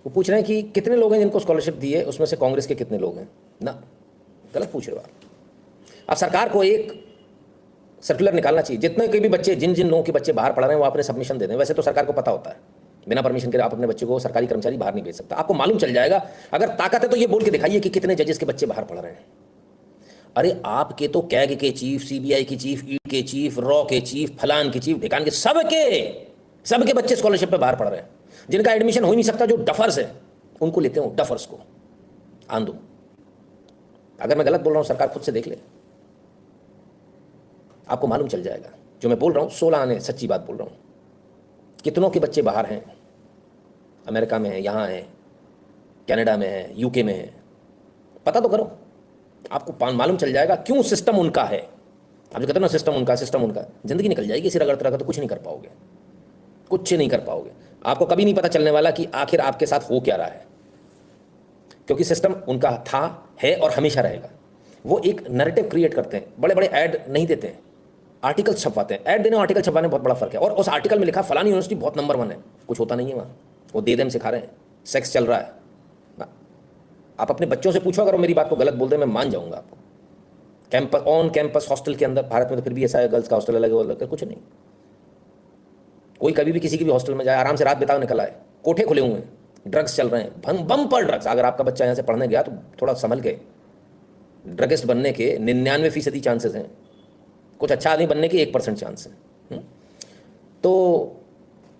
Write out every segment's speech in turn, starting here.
वो पूछ रहे हैं कि कितने लोग हैं जिनको स्कॉलरशिप दी है, उसमें से कांग्रेस के कितने लोग हैं ना। गलत पूछ रहे हो आप। अब सरकार को एक सर्कुलर निकालना चाहिए, जितने के भी बच्चे, जिन जिन लोगों के बच्चे बाहर पढ़ रहे हैं वो अपने सबमिशन दे दें। वैसे तो सरकार को पता होता है, बिना परमिशन के आप अपने बच्चे को, सरकारी कर्मचारी बाहर नहीं भेज सकता। आपको मालूम चल जाएगा। अगर ताकत है तो ये बोल के दिखाइए कि कितने जजेस के बच्चे बाहर पढ़ रहे हैं। अरे आपके तो कैग के चीफ, सीबीआई की चीफ, ईडी के चीफ, रॉ के चीफ, फलान के चीफ, ढिकान के, सबके बच्चे स्कॉलरशिप पे बाहर पढ़ रहे हैं। जिनका एडमिशन हो ही नहीं सकता, जो डफर्स है, उनको लेते हो, डफर्स को आंदो। अगर मैं गलत बोल रहा हूं, सरकार खुद से देख ले, आपको मालूम चल जाएगा। जो मैं बोल रहा हूं 16 आने, सच्ची बात बोल रहा हूं। कितनों के बच्चे बाहर हैं, अमेरिका में है, यहां है, कनाडा में है, यूके में है, पता तो करो, आपको मालूम चल जाएगा क्यों सिस्टम उनका है। आप जो कहते हो ना सिस्टम उनका, जिंदगी निकल जाएगी इसी रगड़ तरह का, तो कुछ नहीं कर पाओगे, कुछ नहीं कर पाओगे। आपको कभी नहीं पता चलने वाला कि आखिर आपके साथ हो क्या रहा है, क्योंकि सिस्टम उनका था, है और हमेशा रहेगा। वो एक नैरेटिव क्रिएट करते हैं, बड़े बड़े ऐड नहीं देते हैं, आर्टिकल छपवाते हैं। ऐड देने और आर्टिकल छपवाने में बहुत बड़ा फर्क है। और उस आर्टिकल में लिखा फलानी यूनिवर्सिटी बहुत नंबर 1 है, कुछ होता नहीं है वहाँ। वो दे देम सिखा रहे हैं, सेक्स चल रहा है। आप अपने बच्चों से पूछो, अगर मेरी बात को गलत बोल दे मैं मान जाऊंगा आपको। कैंपस, ऑन कैंपस हॉस्टल के अंदर, भारत में तो फिर भी ऐसा है, गर्ल्स का हॉस्टल अलग है, कुछ नहीं। कोई कभी भी किसी की भी हॉस्टल में जाए, आराम से रात बिताओ, निकल आए। कोठे खुले हुए हैं, ड्रग्स चल रहे हैं, बम पर ड्रग्स। अगर आपका बच्चा यहाँ से पढ़ने गया तो थोड़ा संभल के, ड्रगिस्ट बनने के 99% चांसेस हैं, कुछ अच्छा आदमी बनने के 1% चांस है। तो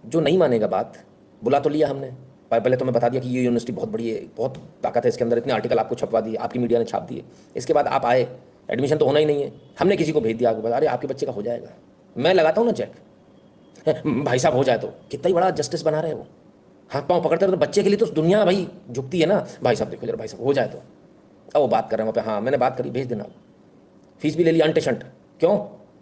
जो नहीं मानेगा बात, बुला तो लिया हमने, पहले तो मैं बता दिया कि ये यूनिवर्सिटी बहुत बड़ी है, बहुत ताकत है इसके अंदर, इतने आर्टिकल आपको छपवा दिए, आपकी मीडिया ने छाप दिए। इसके बाद आप आए, एडमिशन तो होना ही नहीं है, हमने किसी को भेज दिया, आपको बता, अरे आपके बच्चे का हो जाएगा। मैं लगाता हूँ ना चेक, भाई साहब हो जाए तो। कितना ही बड़ा जस्टिस बना रहे हैं वो, हाथ पाँव पकड़ते रहे। तो बच्चे के लिए तो दुनिया भाई झुकती है ना, भाई साहब देखो जरा, भाई साहब हो जाए तो। अब वो बात कर रहे हैं वहाँ पे, हाँ मैंने बात करी, भेज देना। फीस भी ले ली अंटेशंट, क्यों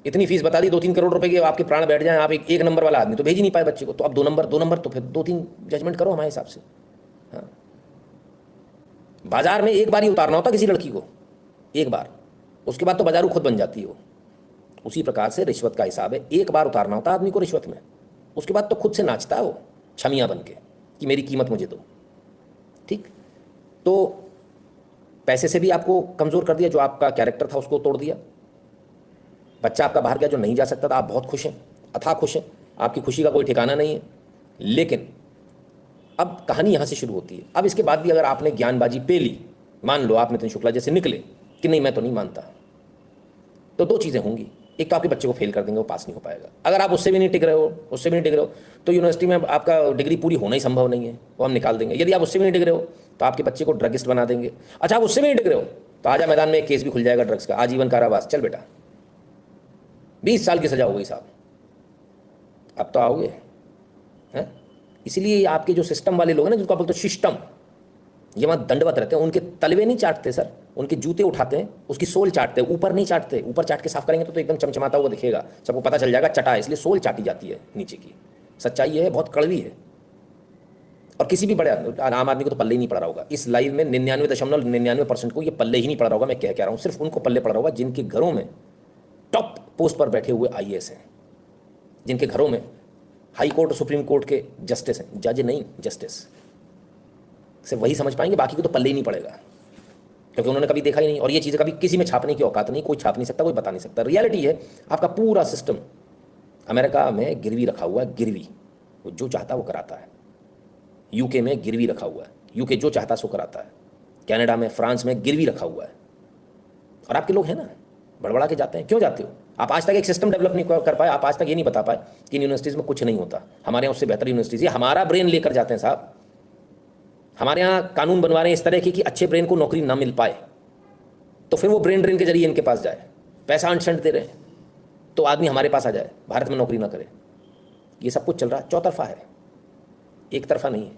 इतनी फीस बता दी, 2-3 करोड़ रुपए की, आपके प्राण बैठ जाए। आप एक नंबर वाला आदमी तो भेज ही नहीं पाए बच्चे को, तो अब 2 नंबर तो फिर 2-3 जजमेंट करो हमारे हिसाब से। हाँ, बाजार में एक बार ही उतारना होता किसी लड़की को, एक बार, उसके बाद तो बाजारू खुद बन जाती है वो। उसी प्रकार से रिश्वत का हिसाब है, एक बार उतारना होता आदमी को रिश्वत में, उसके बाद तो खुद से नाचता है वो छमिया बन के कि मेरी कीमत मुझे दो। ठीक, तो पैसे से भी आपको कमज़ोर कर दिया, जो आपका कैरेक्टर था उसको तोड़ दिया। बच्चा आपका बाहर गया जो नहीं जा सकता था, आप बहुत खुश हैं, अथाह खुश हैं, आपकी खुशी का कोई ठिकाना नहीं है। लेकिन अब कहानी यहाँ से शुरू होती है। अब इसके बाद भी अगर आपने ज्ञानबाजी पे ली, मान लो आप नितिन शुक्ला जैसे निकले कि नहीं मैं तो नहीं मानता, तो 2 चीज़ें होंगी। एक तो आपके बच्चे को फेल कर देंगे, वो पास नहीं हो पाएगा। अगर आप उससे भी नहीं टिक रहे हो, तो यूनिवर्सिटी में आपका डिग्री पूरी होना ही संभव नहीं है, वो हम निकाल देंगे। यदि आप उससे भी नहीं टिक रहे हो तो आपके बच्चे को ड्रगिस्ट बना देंगे। अच्छा, आप उससे भी नहीं टिक रहे हो तो आजा मैदान में एक केस भी खुल जाएगा ड्रग्स का, आजीवन कारावास, चल बेटा 20 साल की सजा हो गई साहब। अब तो आओगे हैं। इसलिए आपके जो सिस्टम वाले लोग हैं ना, जिनको आप बोलते हो सिस्टम, ये वहाँ दंडवत रहते हैं, उनके तलवे नहीं चाटते सर, उनके जूते उठाते हैं, उसकी सोल चाटते हैं, ऊपर नहीं चाटते। ऊपर चाट के साफ करेंगे तो एकदम चमचमाता हुआ दिखेगा, सबको पता चल जाएगा चटा है, इसलिए सोल चाटी जाती है नीचे की। सच्चाई ये है, बहुत कड़वी है। और किसी भी बड़े आम आदमी को तो पल्ले ही नहीं पड़ रहा होगा इस लाइव में, 99.99% को ये पल्ले ही नहीं पड़ रहा होगा। मैं क्या कह रहा हूँ, सिर्फ उनको पल्ले पड़ रहा होगा जिनके घरों में टॉप पोस्ट पर बैठे हुए IAS हैं, जिनके घरों में हाई कोर्ट और सुप्रीम कोर्ट के जस्टिस हैं, जज नहीं जस्टिस। सिर्फ वही समझ पाएंगे, बाकी को तो पल्ले ही नहीं पड़ेगा, क्योंकि उन्होंने कभी देखा ही नहीं। और ये चीज़ें कभी किसी में छापने की औकात नहीं, कोई छाप नहीं सकता, कोई बता नहीं सकता। रियलिटी है, आपका पूरा सिस्टम अमेरिका में गिरवी रखा हुआ है, गिरवी, वो जो चाहता वो कराता है। यूके में गिरवी रखा हुआ है, यूके जो चाहता सो कराता है। कनाडा में, फ्रांस में गिरवी रखा हुआ है। और आपके लोग हैं ना, बड़बड़ा के जाते हैं। क्यों जाते हो आप? आज तक एक सिस्टम डेवलप नहीं कर पाए, आप आज तक ये नहीं बता पाए कि इन यूनिवर्सिटीज़ में कुछ नहीं होता। हमारे यहाँ उससे बेहतर यूनिवर्सिटीज़, ये हमारा ब्रेन लेकर जाते हैं साहब। हमारे यहाँ कानून बनवा रहे हैं इस तरह के कि अच्छे ब्रेन को नौकरी ना मिल पाए, तो फिर वो ब्रेन ड्रेन के जरिए इनके पास जाए। पैसा अंट दे रहे हैं तो आदमी हमारे पास आ जाए, भारत में नौकरी ना करे। ये सब कुछ चल रहा है, चौतरफा है, एक तरफा नहीं है।